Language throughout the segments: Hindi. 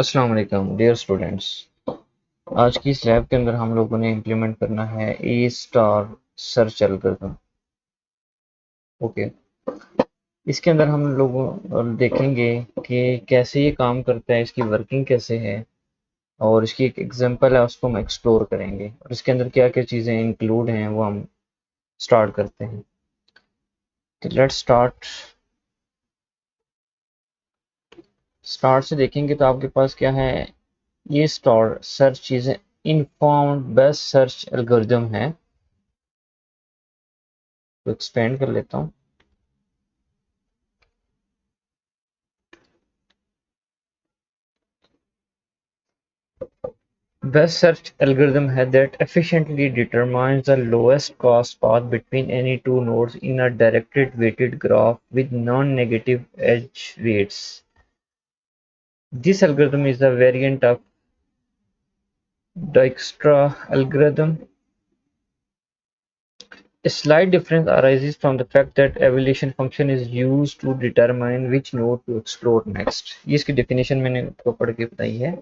अस्सलाम वालेकुम डियर स्टूडेंट्स। आज की इस लैब के अंदर हम लोगों ने इम्प्लीमेंट करना है ए स्टार सर्च एल्गोरिथम। ओके, इसके अंदर हम लोग देखेंगे कि कैसे ये काम करता है, इसकी वर्किंग कैसे है, और इसकी एक एग्जांपल है उसको हम एक्सप्लोर करेंगे, और इसके अंदर क्या क्या चीज़ें इंक्लूड हैं वो हम स्टार्ट करते हैं। तो लेट्स स्टार्ट। स्टार्ट से देखेंगे तो आपके पास क्या है, ये स्टार सर्च चीज़ें इनफॉर्म्ड बेस्ट सर्च एल्गोरिथम है। तो एक्सपेंड कर लेता हूँ। Best search algorithm that efficiently determines the lowest cost path between any two nodes in a directed weighted graph with non-negative edge weights. This algorithm is a variant of Dijkstra algorithm. A slight difference arises from the fact that evaluation function is used to determine which node to explore next. ये इसकी definition मैंने आपको पढ़ के बताई है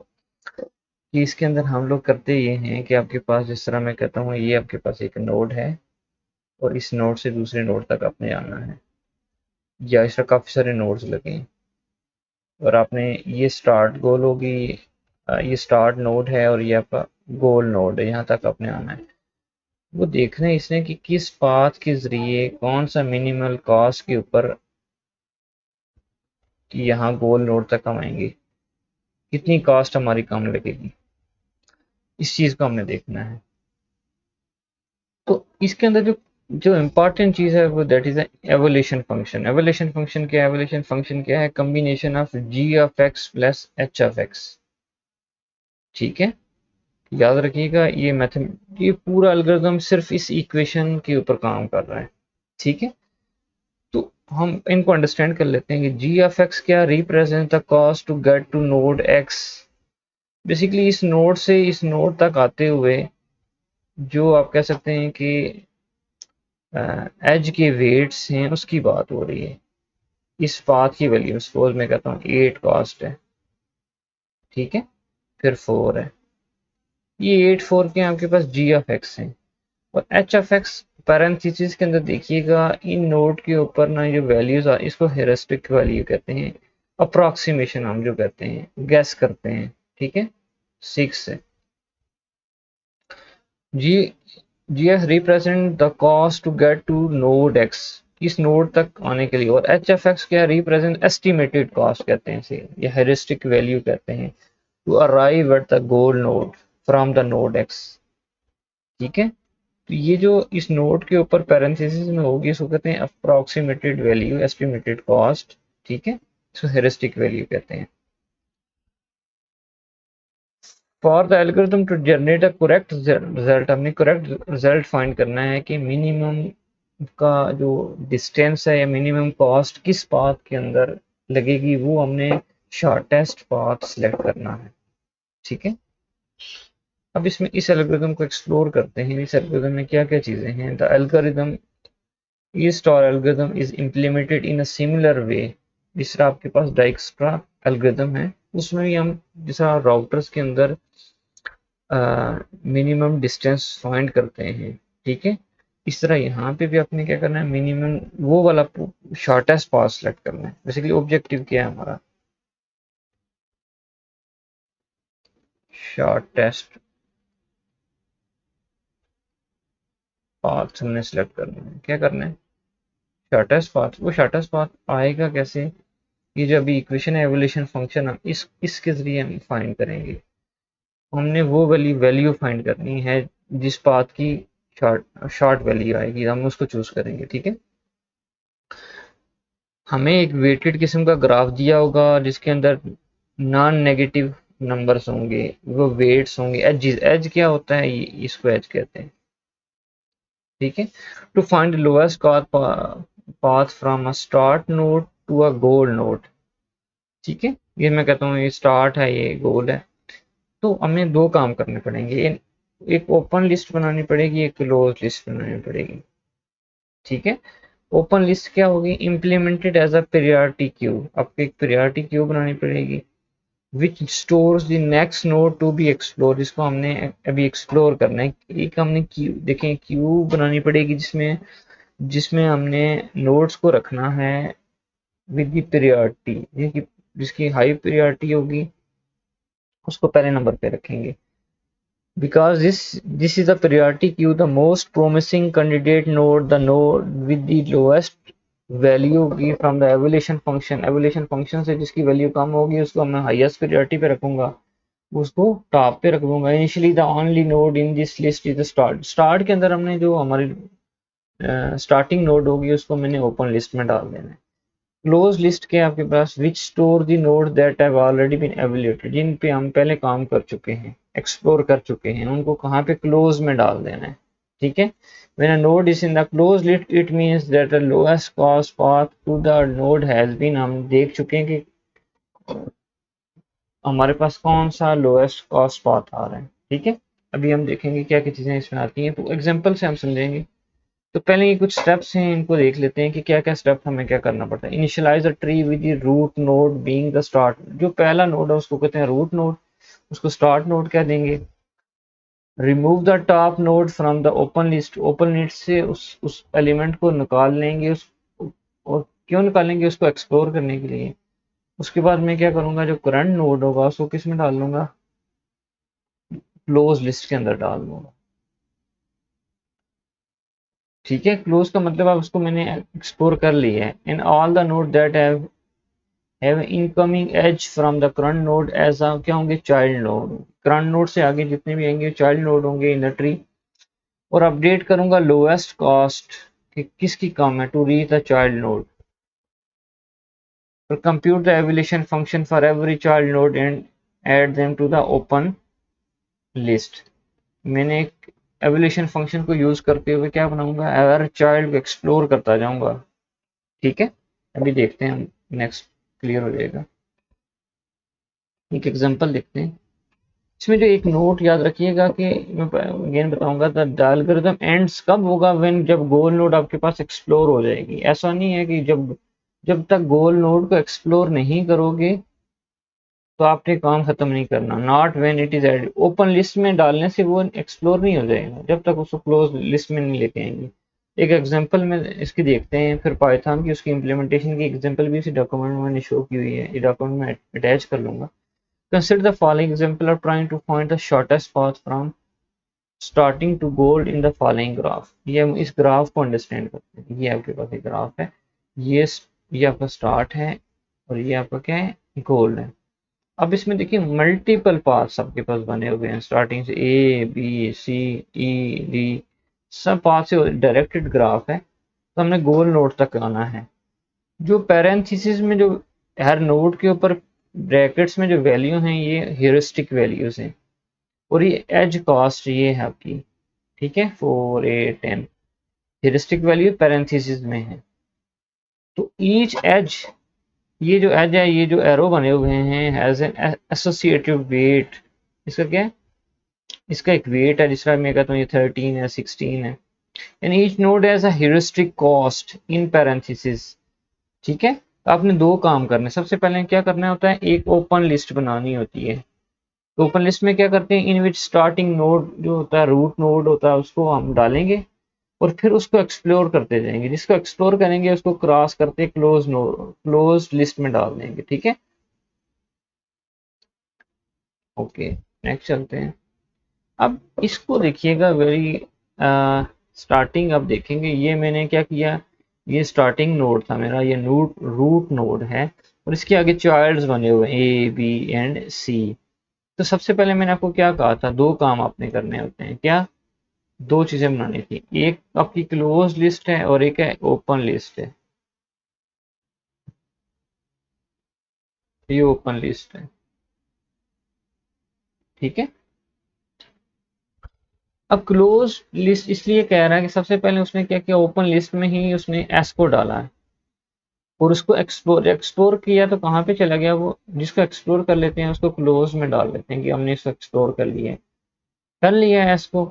कि इसके अंदर हम लोग करते ये हैं कि आपके पास, जिस तरह मैं कहता हूँ, ये आपके पास एक नोड है और इस नोड से दूसरे नोड तक आपने आना है, या इस तरह काफ़ी सारे नोड्स लगे हैं और आपने ये स्टार्ट गोल होगी, ये स्टार्ट नोड है और ये आपका गोल नोड है, यहाँ तक आपने आना है। वो देखना है इसने कि किस पाथ के जरिए कौन सा मिनिमल कॉस्ट के ऊपर कि यहाँ गोल नोड तक हम आएंगे, कितनी कॉस्ट हमारी कम लगेगी, इस चीज़ को हमने देखना है। तो इसके अंदर जो जो इम्पॉर्टेंट चीज़ है वो that is evolution function. Evolution function क्या है? एवोल्यूशन फंक्शन क्या है? Combination of G of x plus H of x. ठीक है, याद रखिएगा ये मेथड, ये पूरा एल्गोरिथम सिर्फ इस इक्वेशन के ऊपर काम कर रहा है। ठीक है, तो हम इनको अंडरस्टैंड कर लेते हैं कि जी ऑफ एक्स क्या represent the cost to get to node x. Basically इस नोड से इस नोड तक आते हुए जो आप कह सकते हैं कि एज के वेट्स हैं उसकी बात हो रही है। इस पाथ की वैल्यू सपोज मैं कहता हूँ 8 कॉस्ट है, ठीक है, फिर 4 है, ये 8 4 के आपके पास जी ऑफ एक्स है, और एच ऑफ एक्स पैरेंथेसिस के अंदर देखिएगा इन नोड के ऊपर ना जो वैल्यूज इसको हेरिस्टिक वैल्यू कहते हैं, अप्रोक्सीमेशन हम जो कहते हैं, गैस करते हैं। ठीक है, 6 है। जी G F represent the cost to get to node X, इस नोड तक आने के लिए, और एच एफ एक्स क्या रिप्रेजेंट एस्टिमेटेड कॉस्ट कहते हैं इसे, या हेरिस्टिक वैल्यू कहते हैं, to arrive at the goal node from the node X. ठीक है, तो ये जो इस नोड के ऊपर पैरेंथेसिस में होगी इसको कहते हैं अप्रोक्सीमेटेड वैल्यू, एस्टिमेटेड कॉस्ट। ठीक है, इसको हेरिस्टिक वैल्यू कहते हैं। For the algorithm to generate a correct result, हमने करेक्ट रिजल्ट फाइंड करना है कि मिनिमम का जो डिस्टेंस है या मिनिमम कॉस्ट किस पाथ के अंदर लगेगी, वो हमने शॉर्टेस्ट पाथ सिलेक्ट करना है। ठीक है, अब इसमें इस एल्गोरिथम को एक्सप्लोर करते हैं। इस एल्गोरिथम में क्या क्या चीजें हैं? The algorithm E-star algorithm is implemented in a similar way। जिस तरह आपके पास डाइक्स्ट्रा एल्गोरिथम है, उसमें भी हम जिस तरह राउटर्स के अंदर मिनिमम डिस्टेंस फाइंड करते हैं, ठीक है, इस तरह यहाँ पे भी आपने क्या करना है, मिनिमम वो वाला शॉर्टेस्ट पाथ सेलेक्ट करना है। बेसिकली ऑब्जेक्टिव क्या है हमारा? शॉर्टेस्ट पाथ हमने सेलेक्ट करना है। क्या करना है? Shortest path. वो शॉर्टेस्ट पाथ आएगा कैसे? ये जो अभी इक्वेशन है एवोल्यूशन फंक्शन, हम इसके जरिए हम फाइंड करेंगे। हमने वो वाली वैल्यू फाइंड करनी है जिस पाथ की शॉर्ट वैल्यू आएगी, हम उसको चूज करेंगे। ठीक है, हमें एक वेटेड किस्म का ग्राफ दिया होगा जिसके अंदर नॉन नेगेटिव नंबर्स होंगे, वो वेट्स होंगे, एज एज क्या होता है, इसको एज कहते हैं। ठीक है, to find lowest path from a start node to a goal node. ठीक है, ये मैं कहता हूँ ये स्टार्ट है, ये गोल है। तो हमें दो काम करने पड़ेंगे, एक ओपन लिस्ट बनानी पड़ेगी, एक क्लोज लिस्ट बनानी पड़ेगी। ठीक है, ओपन लिस्ट क्या होगी? Implemented as a priority queue. आपको एक प्रायोरिटी क्यू बनानी पड़ेगी, which stores the next node to be explore, जिसको हमने अभी एक्सप्लोर करना है। एक हमने क्यू देखें, क्यू बनानी पड़ेगी जिसमें जिसमें हमने नोड्स को रखना है विद द प्रायोरिटी, जिसकी हाई प्रायोरिटी होगी उसको पहले नंबर पे रखेंगे। Because this is the priority queue, the most promising candidate node, the node with the lowest value होगी from the evolution function, evolution function से जिसकी वैल्यू कम होगी उसको मैं हाईएस्ट प्रायोरिटी पे रखूंगा, उसको टॉप पे रख दूंगा। Initially the only node in this list is the start, start के अंदर हमने जो हमारी स्टार्टिंग नोड होगी उसको मैंने ओपन लिस्ट में डाल देना है। क्लोज लिस्ट के आपके पास which store the node that have already been evaluated, जिन पे हम पहले काम कर चुके हैं, एक्सप्लोर कर चुके हैं, उनको कहाँ पे क्लोज में डाल देना है। ठीक है, when a node is in the closed list it means that the lowest cost path to the node has been, हम देख चुके हैं कि हमारे पास कौन सा लोएस्ट कॉस्ट पाथ आ रहा है। ठीक है, अभी हम देखेंगे क्या क्या चीजें इसमें आती हैं, तो एग्जांपल से हम समझेंगे। तो पहले ये कुछ स्टेप्स हैं, इनको देख लेते हैं कि क्या क्या स्टेप हमें क्या करना पड़ता है। Initialize a tree with the root node being the start, जो पहला नोड है उसको कहते हैं रूट नोड, उसको स्टार्ट नोड कह देंगे। Remove the top node from the open list, open list से उस एलिमेंट को निकाल लेंगे, उस और क्यों निकालेंगे, उसको एक्सप्लोर करने के लिए। उसके बाद मैं क्या करूंगा, जो करंट नोड होगा उसको किस में डाल लूंगा, क्लोज लिस्ट के अंदर डाल दूंगा। ठीक है, क्लोज का मतलब अब उसको मैंने एक्सप्लोर कर लिया है। In all the node that have incoming edge from the current node edge क्या होंगे, चाइल्ड नोड। करंट नोड से आगे जितने भी आएंगे चाइल्ड नोड होंगे इन द ट्री। और अपडेट करूंगा लोएस्ट कॉस्ट कि किसकी कम है, to reach the child node. और compute the evolution function for every child node and add them to the open list. मैंने एक एवोल्यूशन फंक्शन को यूज करते हुए क्या बनाऊंगा, हर चाइल्ड को एक्सप्लोर करता जाऊंगा। ठीक है, अभी देखते हैं हम, नेक्स्ट क्लियर हो जाएगा। एक एग्जांपल देखते हैं। इसमें जो एक नोट याद रखिएगा कि मैं अगेन बताऊंगा, द एल्गोरिथम एंड्स कब होगा, व्हेन जब गोल नोड आपके पास एक्सप्लोर हो जाएगी। ऐसा नहीं है कि जब जब तक गोल नोड को एक्सप्लोर नहीं करोगे तो आपने काम खत्म नहीं करना। Not when it is add, open list में डालने से वो एक्सप्लोर नहीं हो जाएगा जब तक उसको क्लोज लिस्ट में नहीं लेके आएंगे। एक एग्जांपल में इसकी देखते हैं, फिर पाइथन की उसकी इम्प्लीमेंटेशन की एग्जांपल भी इसी डॉक्यूमेंट में मैंने शो की हुई है, ये डॉक्यूमेंट में अटैच कर लूंगा। Consider the following example of trying to find the shortest path from starting to goal in the following graph। ये हम इस ग्राफ को अंडरस्टैंड करते हैं। ये आपके पास एक ग्राफ है, ये ये आपका स्टार्ट है और ये आपका क्या है, गोल है। अब इसमें देखिए मल्टीपल पाथ्स आपके पास बने हुए हैं, स्टार्टिंग से A B C E D, सब पाथ से डायरेक्टेड ग्राफ है। तो हमने गोल नोड तक आना है। जो पैरेंथेसिस में जो हर नोड के ऊपर ब्रैकेट्स में जो वैल्यू हैं ये ह्यूरिस्टिक वैल्यूज हैं, और ये एज कॉस्ट ये है आपकी। ठीक है, 4 8 10 ह्यूरिस्टिक वैल्यू पैरेंथेसिस में है। तो ईच एज, ये जो एज है, ये जो एरो बने हुए हैं, हैज एन एसोसिएटिव वेट। इसका क्या है, इसका एक वेट है, जिसका मैं कहता हूँ ये 13 है 16 है। And each node has a heuristic cost in parenthesis. ठीक है, तो आपने दो काम करने, सबसे पहले क्या करना होता है, एक ओपन लिस्ट बनानी होती है। तो ओपन लिस्ट में क्या करते हैं, इन विच स्टार्टिंग नोड जो होता है, रूट नोड होता है, उसको हम डालेंगे और फिर उसको एक्सप्लोर करते जाएंगे। जिसको एक्सप्लोर करेंगे उसको क्रॉस करते क्लोज नोड, क्लोज लिस्ट में डाल देंगे। ठीक है, ओके, नेक्स्ट चलते हैं। अब इसको देखिएगा, वेरी स्टार्टिंग अब देखेंगे, ये मैंने क्या किया, ये स्टार्टिंग नोड था मेरा, ये रूट नोड है और इसके आगे चाइल्ड्स बने हुए ए बी एंड सी। तो सबसे पहले मैंने आपको क्या कहा था, दो काम आपने करने होते हैं, क्या, दो चीजें बनानी थी। एक आपकी क्लोज लिस्ट है और एक है ओपन लिस्ट है। ये ओपन लिस्ट है। ठीक है, अब क्लोज लिस्ट इसलिए कह रहा है कि सबसे पहले उसने क्या किया, ओपन लिस्ट में ही उसने एस को डाला है और उसको एक्सप्लोर किया। तो कहाँ पे चला गया वो, जिसको एक्सप्लोर कर लेते हैं उसको क्लोज में डाल लेते हैं कि हमने इसको एक्सप्लोर कर लिया है, कर लिया है एस को।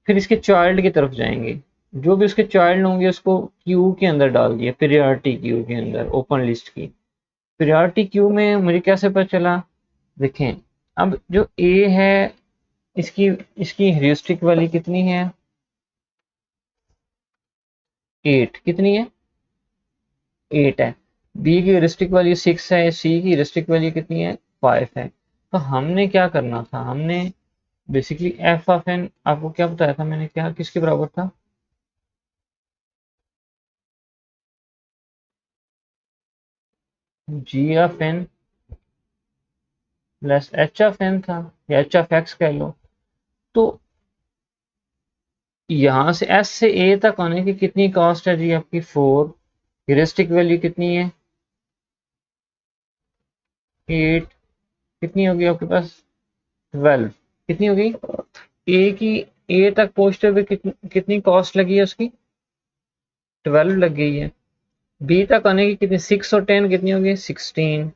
फिर इसके चाइल्ड की तरफ जाएंगे, जो भी उसके चाइल्ड होंगे उसको क्यू के अंदर डाल दिया, प्रियोरिटी क्यू के अंदर, ओपन लिस्ट की। प्रायोरिटी क्यू में मुझे कैसे पता चला, देखें अब जो ए है इसकी इसकी ह्यूरिस्टिक वैल्यू कितनी है 8 कितनी है 8 है। बी की ह्यूरिस्टिक वैल्यू 6 है। सी की ह्यूरिस्टिक वैल्यू कितनी है 5 है। तो हमने क्या करना था हमने बेसिकली एफ ऑफ एन आपको क्या बताया था मैंने क्या किसके बराबर था G of N plus H of N था या एच ऑफ एक्स कह लो। तो यहां से एस से ए तक आने की कितनी कॉस्ट है जी आपकी 4। ह्यूरिस्टिक वैल्यू कितनी है 8। कितनी होगी आपके पास 12। कितनी होगी ए की ए तक पहुंचते हुए कितनी कॉस्ट लगी है उसकी 12 लग गई है। बी तक आने की कितनी 6 और 10 कितनी होगी 16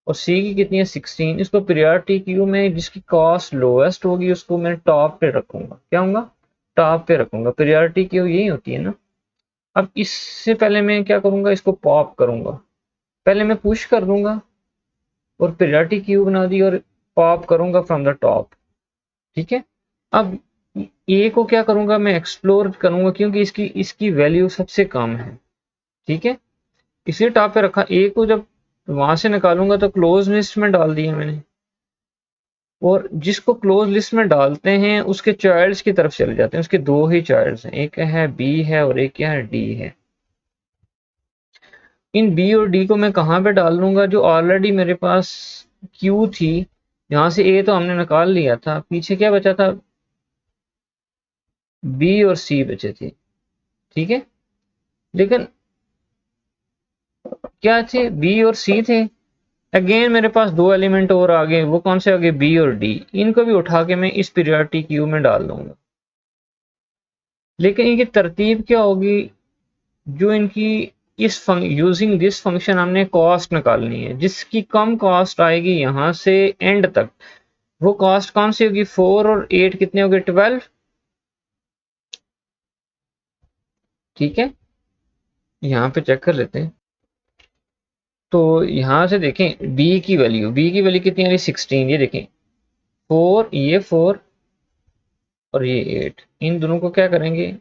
और सी की कितनी है 16। इसको प्रियोरिटी क्यू में जिसकी कॉस्ट लोएस्ट होगी उसको मैं टॉप पे रखूंगा क्या होगा टॉप पे रखूंगा। प्रियोरिटी क्यू यही होती है ना। अब इससे पहले मैं क्या करूंगा इसको पॉप करूंगा। पहले मैं पुश कर दूंगा और प्रियोरिटी क्यू बना दी और पॉप करूंगा फ्रॉम द टॉप। ठीक है। अब ए को क्या करूंगा मैं एक्सप्लोर करूंगा क्योंकि इसकी इसकी वैल्यू सबसे कम है। ठीक है। इसी टॉप पे रखा ए को जब वहां से निकालूंगा तो क्लोज लिस्ट में डाल दिया मैंने और जिसको क्लोज लिस्ट में डालते हैं उसके चाइल्ड्स की तरफ चले जाते हैं। उसके दो ही चाइल्ड्स हैं एक है बी है और एक क्या है डी है। इन बी और डी को मैं कहां पे डाल दूंगा जो ऑलरेडी मेरे पास क्यू थी। यहां से ए तो हमने निकाल लिया था पीछे क्या बचा था बी और सी बचे थे। ठीक है। लेकिन क्या थे बी और सी थे। अगेन मेरे पास दो एलिमेंट और आ गए वो कौन से आ गए बी और डी। इनको भी उठा के मैं इस पीरियोडिक क्यू में डाल दूंगा। लेकिन इनकी तरतीब क्या होगी जो इनकी इस यूजिंग दिस फंक्शन हमने कॉस्ट निकालनी है जिसकी कम कॉस्ट आएगी यहां से एंड तक। वो कॉस्ट कौन सी होगी 4 और 8 कितने हो गए 12। ठीक है। यहाँ पे चेक कर लेते हैं। तो यहां से देखें बी की वैल्यू कितनी आ रही 16। ये देखें 4 ये 4 और ये 8 इन दोनों को क्या करेंगे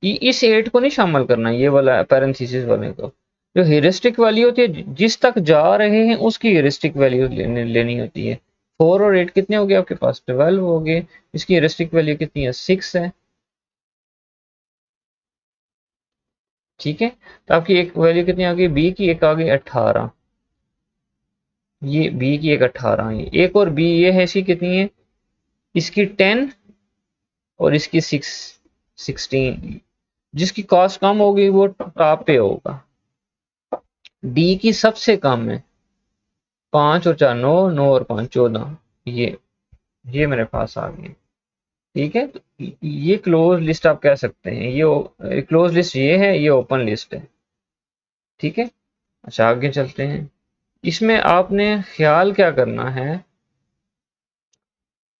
इस 8 को नहीं शामिल करना ये वाला पैरेंथेसिस वाले को। जो हेरिस्टिक वैल्यू होती है जिस तक जा रहे हैं उसकी हेरिस्टिक वैल्यू लेनी होती है। 4 और 8 कितने हो गए आपके पास 12 हो गए। इसकी हेरिस्टिक वैल्यू कितनी है 6 है। ठीक है। तो आपकी एक वैल्यू कितनी आ गई बी की एक आ गई 18। ये बी की एक 18 है एक और बी ये है इसकी कितनी है इसकी 10 और इसकी 16। जिसकी कॉस्ट कम होगी वो टॉप पे होगा। डी की सबसे कम है 5 और 4 9 9 और 5 14। ये मेरे पास आ गए। ठीक है। तो ये क्लोज लिस्ट आप कह सकते हैं ये क्लोज लिस्ट ये है ये ओपन लिस्ट है। ठीक है। अच्छा आगे चलते हैं। इसमें आपने ख्याल क्या करना है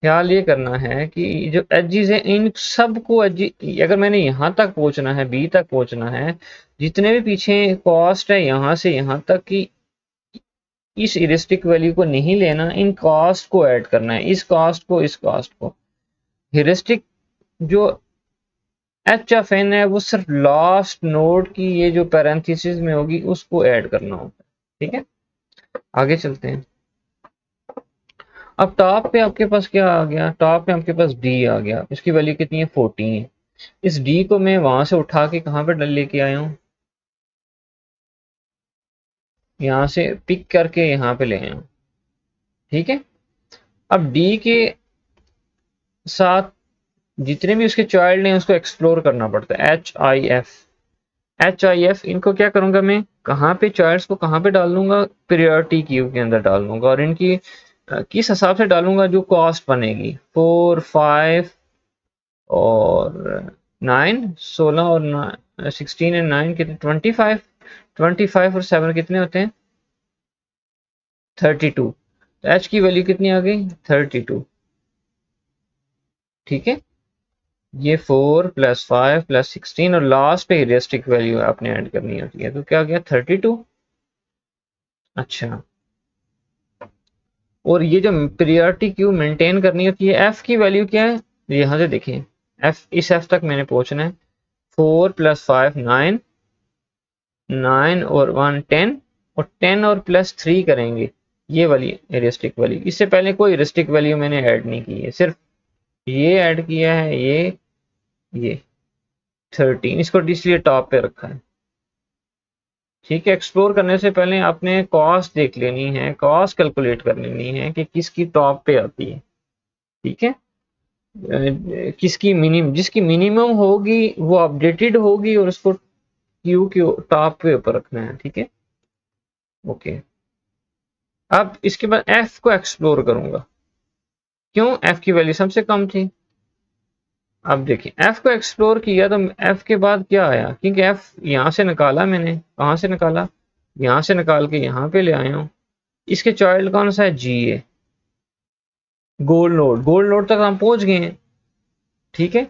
ख्याल ये करना है कि जो एजिज है इन सबको अगर मैंने यहां तक पहुंचना है बी तक पहुंचना है जितने भी पीछे कॉस्ट है यहां से यहां तक की इस इरिस्टिक वैल्यू को नहीं लेना इन कॉस्ट को ऐड करना है इस कॉस्ट को इस कॉस्ट को। हेरिस्टिक जो एच ऑफ एन है वो सिर्फ लास्ट नोड की ये जो पैरेंथेसिस में होगी उसको ऐड करना होता है। ठीक है। आगे चलते हैं। अब टॉप पे आपके पास क्या आ गया टॉप पे आपके पास डी आ गया इसकी वैल्यू कितनी है 14। इस डी को मैं वहां से उठा के कहां पे डल लेके आया हूं यहां से पिक करके यहां पे ले आया हूं। ठीक है। अब डी के साथ जितने भी उसके चाइल्ड हैं उसको एक्सप्लोर करना पड़ता है एच आई एफ इनको क्या करूंगा मैं कहाँ पे चाइल्ड्स को कहाँ पे डाल दूंगा प्रियोरिटी क्यू के अंदर डाल दूंगा और इनकी किस हिसाब से डालूंगा जो कॉस्ट बनेगी 4 5 और 9 16 और 16 एंड 9 कितने 25। 25 और 7 कितने होते हैं 32। तो एच की वैल्यू कितनी आ गई 32। ठीक है। ये 4 प्लस 5 प्लस 16 और लास्ट पे ह्यूरिस्टिक वैल्यू आपने ऐड करनी होती है तो क्या गया 32। अच्छा और ये जो प्रियोरिटी क्यू मेंटेन करनी होती है, एफ की वैल्यू क्या है, यहाँ से देखिए एफ, इस एफ तक मैंने पहुंचना है, 4 + 5 9, 9 और 1 10, और 10 और +3 करेंगे, ये वाली हेरिस्टिक वैल्यू। इससे पहले कोई हेरिस्टिक वैल्यू मैंने ऐड नहीं की है, सिर्फ ये ऐड किया है, ये 13, इसको इसलिए टॉप पे रखा है। ठीक है, एक्सप्लोर करने से पहले आपने कॉस्ट देख लेनी है, कॉस्ट कैलकुलेट कर लेनी है कि किसकी टॉप पे आती है। ठीक है, किसकी जिसकी मिनिमम होगी वो अपडेटेड होगी, और उसको क्यू क्यू टॉप पे ऊपर रखना है। ठीक है, ओके। अब इसके बाद एफ को एक्सप्लोर करूंगा, क्यों, एफ की वैल्यू सबसे कम थी। अब देखिए एफ को एक्सप्लोर किया तो एफ के बाद क्या आया, क्योंकि एफ यहां से निकाला मैंने, कहां से निकाला, यहां से निकाल के यहां पे ले आया हूं। इसके चाइल्ड कौन सा है, जी है, गोल्ड नोड तक हम पहुंच गए हैं। ठीक है,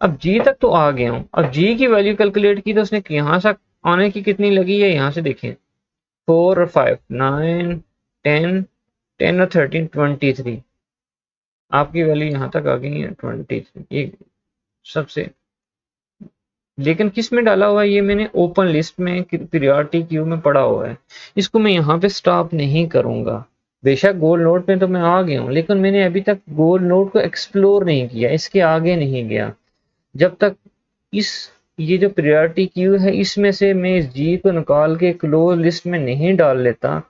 अब जी तक तो आ गया हूं, अब जी की वैल्यू कैलकुलेट की तो उसने यहां से आने की कितनी लगी है, यहां से देखें, 4 और 5 9 10, 10 और 13 23, आपकी वैल्यू यहां तक आ गई है 23, ये सबसे। लेकिन किस में डाला हुआ है, ये मैंने ओपन लिस्ट में प्रियोरिटी क्यू में पड़ा हुआ है, इसको मैं यहाँ पे स्टॉप नहीं करूंगा। बेशक गोल नोड पे तो मैं आ गया हूँ, लेकिन मैंने अभी तक गोल नोड को एक्सप्लोर नहीं किया, इसके आगे नहीं गया। जब तक इस ये जो प्रियोरिटी क्यू है इसमें से मैं इस जी को निकाल के क्लोज लिस्ट में नहीं डाल लेता,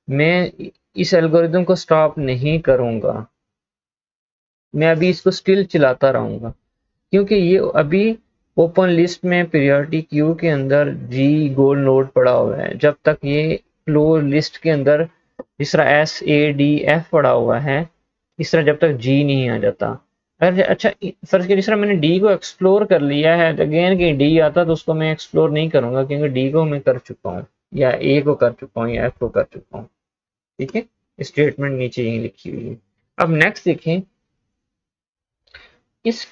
मैं इस एल्गोरिथम को स्टॉप नहीं करूंगा, मैं अभी इसको स्टिल चलाता रहूंगा, क्योंकि ये अभी ओपन लिस्ट में प्रियोरिटी क्यू के अंदर जी गोल नोड पड़ा हुआ है। जब तक ये क्लोज लिस्ट के अंदर जिस तरह एस ए डी एफ पड़ा हुआ है, इस तरह जब तक जी नहीं आ जाता। अगर अच्छा फर्ज के जिस तरह मैंने डी को एक्सप्लोर कर लिया है, अगेन कि डी आता तो उसको मैं एक्सप्लोर नहीं करूंगा, क्योंकि डी को मैं कर चुका हूँ, या ए को कर चुका हूँ, या एफ को कर चुका हूँ। ठीक है, स्टेटमेंट नीचे यही लिखी हुई है। अब नेक्स्ट देखें, इस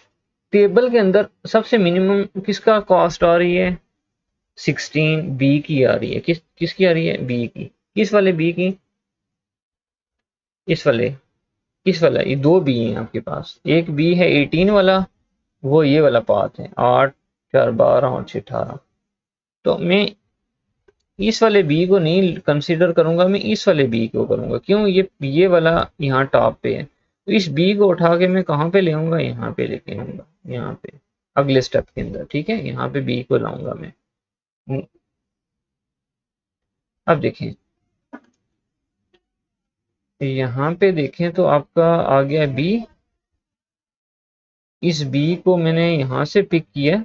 टेबल के अंदर सबसे मिनिमम किसका कॉस्ट आ रही है, 16 बी की आ रही है, किसकी आ रही है, बी की। किस वाले बी की, इस वाले, किस वाला, ये दो बी हैं आपके पास, एक बी है 18 वाला, वो ये वाला पाथ है 8 4 12 और 6 18। तो मैं इस वाले बी को नहीं कंसीडर करूंगा, मैं इस वाले बी को करूंगा, क्यों, ये वाला यहाँ टॉप पे है, तो इस बी को उठा के मैं कहाँ पे ले आऊंगा, यहाँ पे लेके आऊंगा, यहाँ पे अगले स्टेप के अंदर। ठीक है, यहाँ पे बी को लाऊंगा मैं। अब देखें, यहाँ पे देखें तो आपका आ गया बी, इस बी को मैंने यहाँ से पिक किया,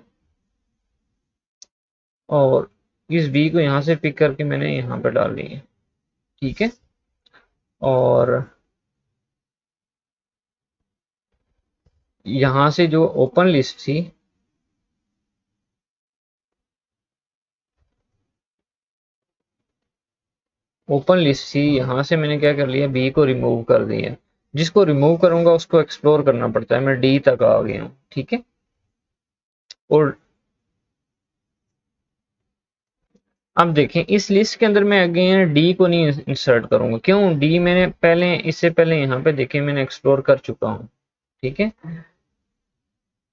और इस बी को यहाँ से पिक करके मैंने यहाँ पे डाल दिया। ठीक है, और यहाँ से जो ओपन लिस्ट थी, ओपन लिस्ट थी, यहाँ से मैंने क्या कर लिया, बी को रिमूव कर दिया। जिसको रिमूव करूंगा उसको एक्सप्लोर करना पड़ता है, मैं डी तक आ गया हूँ। ठीक है, और अब देखें इस लिस्ट के अंदर मैं अगेन डी को नहीं इंसर्ट करूंगा, क्यों, डी मैंने पहले, इससे पहले यहाँ पे देखें मैंने एक्सप्लोर कर चुका हूँ। ठीक है,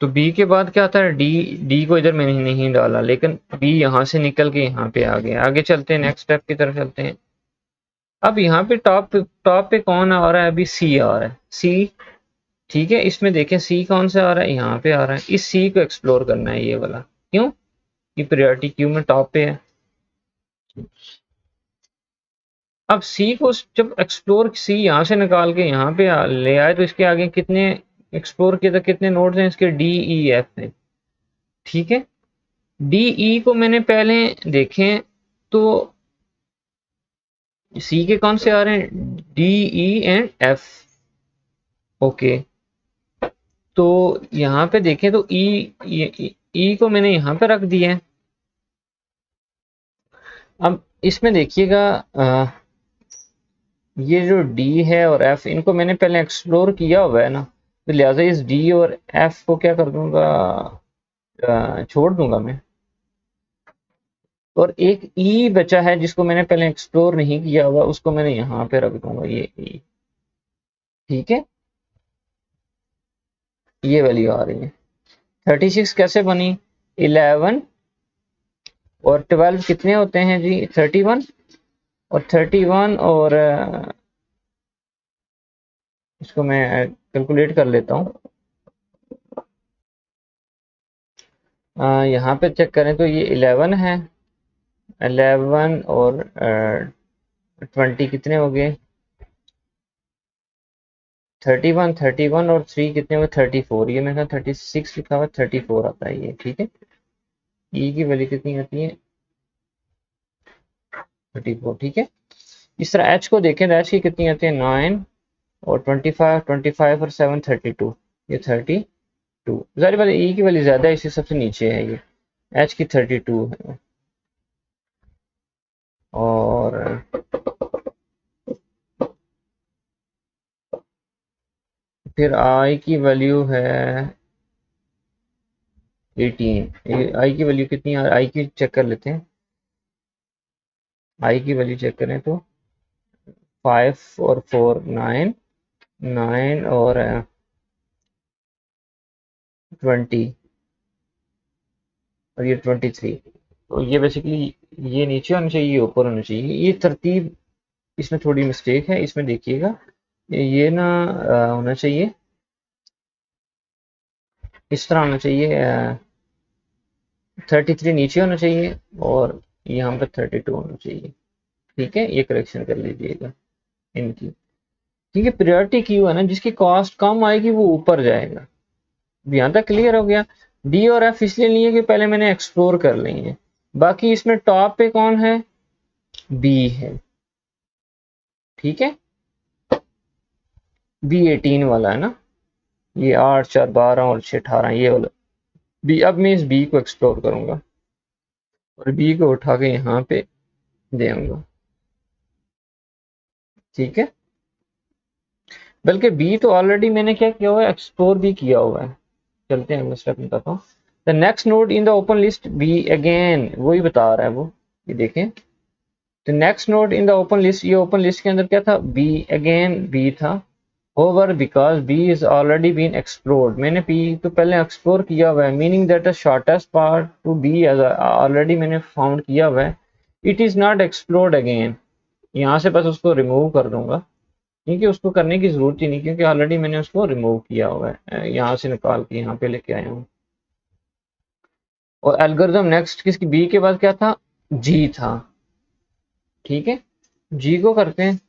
तो बी के बाद क्या आता है, डी, डी को इधर मैंने नहीं डाला, लेकिन बी यहाँ से निकल के यहाँ पे आ गया। आगे चलते हैं, नेक्स्ट स्टेप की तरफ चलते हैं। अब यहाँ पे टॉप पे कौन आ रहा है, अभी सी आ रहा है, सी। ठीक है, इसमें देखें सी कौन सा आ रहा है, यहाँ पे आ रहा है, इस सी को एक्सप्लोर करना है, ये वाला, क्यों, ये प्रायोरिटी क्यू में टॉप पे है। अब सी को जब एक्सप्लोर, सी यहाँ से निकाल के यहाँ पे ले आए, तो इसके आगे कितने एक्सप्लोर किए, तो कितने नोड्स हैं इसके, डी ई एफ है। ठीक है, डी ई को मैंने पहले देखें तो सी के कौन से आ रहे हैं, D E and F. Okay, तो यहाँ पे देखें तो ई को मैंने यहाँ पे रख दिया है। अब इसमें देखिएगा, ये जो डी है और एफ, इनको मैंने पहले एक्सप्लोर किया हुआ है ना, तो लिहाजा इस डी और एफ को क्या कर दूंगा, छोड़ दूंगा मैं। और एक ई बचा है जिसको मैंने पहले एक्सप्लोर नहीं किया हुआ, उसको मैंने यहाँ पे रख दूंगा, ये ई। ठीक है, ये वैल्यू आ रही है। 36 कैसे बनी? 11 और 12 कितने होते हैं जी? 31। और 31 और इसको मैं कैलकुलेट कर लेता हूँ। यहाँ पे चेक करें तो ये 11 है, 11 और 20 कितने हो गए? 31, 31 और 3 कितने हुए? 34। ये मेरे ख्याल 36 लिखा हुआ, 34 आता है ये। ठीक है, ई की वैल्यू कितनी आती है? 34। ठीक है, इस तरह एच को देखें तो एच की कितनी आती है? 9 और 25, 25 और 7 32, ये 32। जाहिर बात है ई की वैल्यू ज्यादा है, इसी सबसे नीचे है ये। एच की 32 है और फिर आई की वैल्यू है 18। आई की वैल्यू कितनी है? आई की चेक कर लेते हैं। आई की वैल्यू चेक करें तो 5 और 4 9, 9 और 20 और ये 23। तो ये बेसिकली ये नीचे होना चाहिए, ये ऊपर होना चाहिए। ये तरतीब इसमें थोड़ी मिस्टेक है, इसमें देखिएगा। ये ना होना चाहिए, इस तरह होना चाहिए। 33 नीचे होना चाहिए और यहाँ पर 32 होना चाहिए। ठीक है, ये करेक्शन कर लीजिएगा इनकी। ठीक है, प्रायोरिटी क्यू है ना, जिसकी कॉस्ट कम आएगी वो ऊपर जाएगा। यहाँ तक क्लियर हो गया? डी और एफ इसलिए नहीं है कि पहले मैंने एक्सप्लोर कर ली है। बाकी इसमें टॉप पे कौन है? बी है। ठीक है, बी 18 वाला है ना, ये 8 4 12 और 6 18, ये वाला बी। अब मैं इस बी को एक्सप्लोर करूंगा और बी को उठा के यहाँ पे देऊंगा। ठीक है, बल्कि बी तो ऑलरेडी मैंने क्या किया हुआ है? एक्सप्लोर भी किया हुआ है। चलते हैं, मैं स्टेप बताता हूँ। The next node in the open list B again, वही बता रहा है वो। ये देखें, the next node in the open list, ये ओपन लिस्ट के अंदर क्या था? बी अगेन, बी था। Over because B is already been explored, मैंने बी तो पहले एक्सप्लोर किया हुआ है, meaning that the shortest part to be already मैंने फाउंड किया हुआ है। It is not explored again, यहाँ से बस उसको रिमूव कर दूंगा, क्योंकि उसको करने की जरूरत ही नहीं, क्योंकि ऑलरेडी मैंने उसको रिमूव किया हुआ है, यहाँ से निकाल के यहाँ पे लेके आया हूँ। और एल्गोरिथम नेक्स्ट किसकी? बी के बाद क्या था? जी था। ठीक है, जी को करते हैं।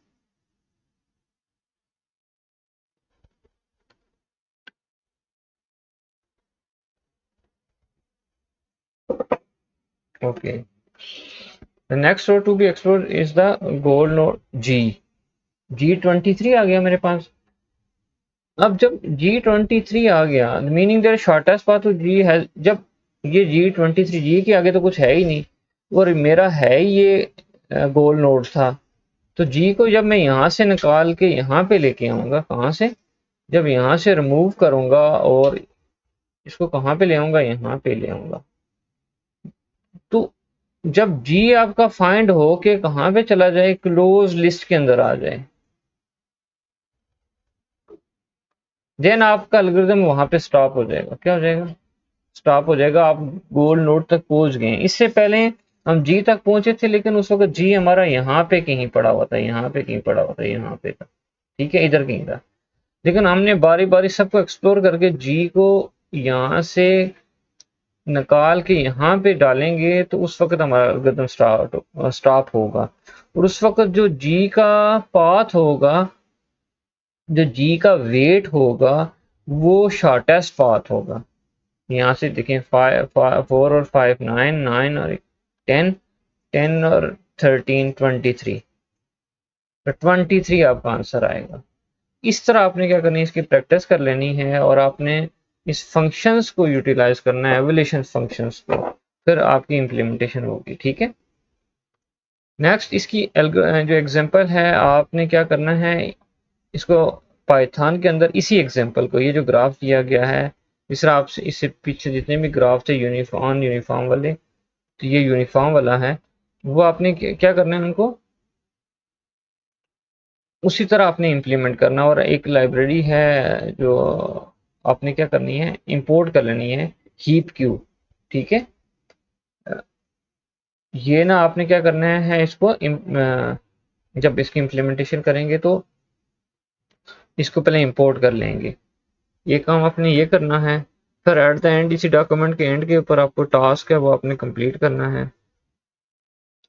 Okay, the next node to be explored is the goal node G. G23 आ गया मेरे पास। अब जब G23 आ गया, meaning their shortest path to G है। जब ये G23, जी के आगे तो कुछ है ही नहीं और मेरा है ही ये गोल नोड था, तो जी को जब मैं यहाँ से निकाल के यहाँ पे लेके आऊंगा, कहाँ से? जब यहाँ से रिमूव करूंगा और इसको कहाँ पे ले आऊंगा? यहाँ पे ले आऊंगा। तो जब जी आपका फाइंड हो के कहाँ पे चला जाए? क्लोज लिस्ट के अंदर आ जाए, देन आपका एल्गोरिथम वहां पे स्टॉप हो जाएगा। क्या हो जाएगा? स्टॉप हो जाएगा। आप गोल नोड तक पहुंच गए। इससे पहले हम जी तक पहुंचे थे, लेकिन उस वक्त जी हमारा यहाँ पे कहीं पड़ा हुआ था, यहाँ पे कहीं पड़ा हुआ था, यहाँ पे था। ठीक है, इधर कहीं था। लेकिन हमने बारी बारी सबको एक्सप्लोर करके जी को यहाँ से निकाल के यहाँ पे डालेंगे, तो उस वक्त हमारा एल्गोरिथम स्टॉप होगा। और उस वक्त जो जी का पाथ होगा, जो जी का वेट होगा, वो शॉर्टेस्ट पाथ होगा। यहाँ से देखें, 4 और 5 9, 9 और 10, 10 और 13 23। तो 23 आपका आंसर आएगा। इस तरह आपने क्या करनी है? इसकी प्रैक्टिस कर लेनी है और आपने इस फंक्शंस को यूटिलाइज करना है, एवोल्यूशन फंक्शंस को, फिर आपकी इम्प्लीमेंटेशन होगी। ठीक है, नेक्स्ट इसकी जो एग्जांपल है, आपने क्या करना है? इसको पाइथन के अंदर इसी एग्जांपल को, ये जो ग्राफ दिया गया है, इस तरह आपसे इससे पीछे जितने भी ग्राफ थे यूनिफॉर्म यूनिफॉर्म वाले, तो ये यूनिफॉर्म वाला है, वो आपने क्या करना है? उनको उसी तरह आपने इम्प्लीमेंट करना। और एक लाइब्रेरी है जो आपने क्या करनी है, इंपोर्ट कर लेनी है, हीप क्यू। ठीक है, ये ना आपने क्या करना है, इसको जब इसकी इम्प्लीमेंटेशन करेंगे तो इसको पहले इंपोर्ट कर लेंगे। ये काम आपने ये करना है। फिर एट द एंड इसी डॉक्यूमेंट के एंड के ऊपर आपको टास्क है वो आपने कंप्लीट करना है,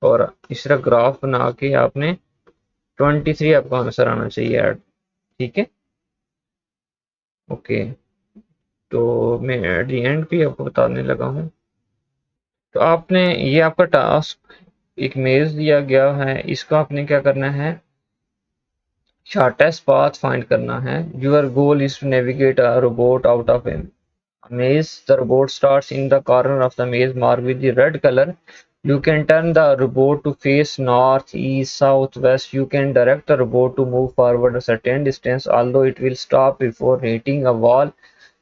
और इस तरह ग्राफ बना के आपने 23 आपका आंसर आना चाहिए ऐड। ठीक है, ओके। तो मैं एट द एंड भी आपको बताने लगा हूँ। तो आपने, ये आपका टास्क एक मेज दिया गया है, इसका आपने क्या करना है, शॉर्टेस्ट पाथ फाइंड करना है। Your goal is to navigate a robot out of a maze. The robot starts in the corner of the maze marked with the red color. You can turn the robot to face north, east, south, west. You can direct the robot to move forward a certain distance, although it will stop before hitting a wall.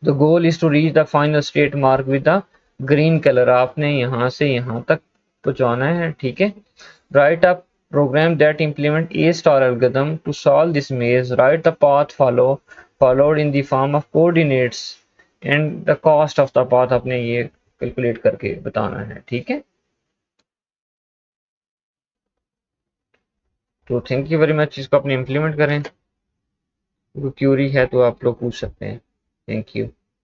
The goal is to reach the final state marked with the green color. आपने यहाँ से यहाँ तक पहुँचाना है। ठीक है, write a program that implement a star algorithm to solve this maze. Write the path followed in the form of coordinates and the cost of the path आपने ये कैलकुलेट करके बताना है। ठीक है, तो थैंक यू वेरी मच, इसको अपने इम्प्लीमेंट करें। कोई क्यूरी है तो आप लोग पूछ सकते हैं। Thank you.